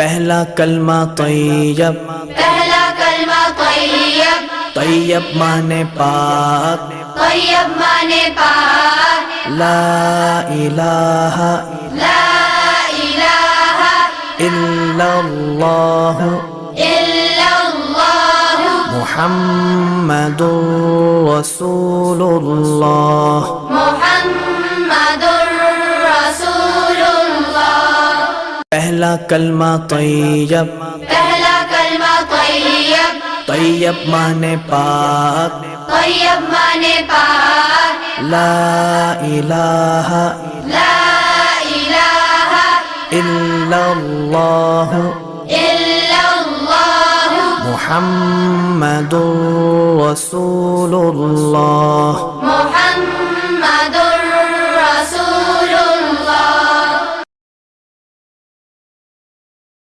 پہلا کلمہ طیب، پہلا کلمہ طیب، طیب مانے پاک، طیب مانے پاک، لا الہ لا الہ الا اللہ الا اللہ محمد رسول اللہ۔ محمد رسول اللہ۔ پہلا کلمہ طیب، پہلا کلمہ طیب، طیب مانے پاک، طیب مانے پاک، لا الہ لا الہ الا اللہ الا اللہ محمد رسول اللہ۔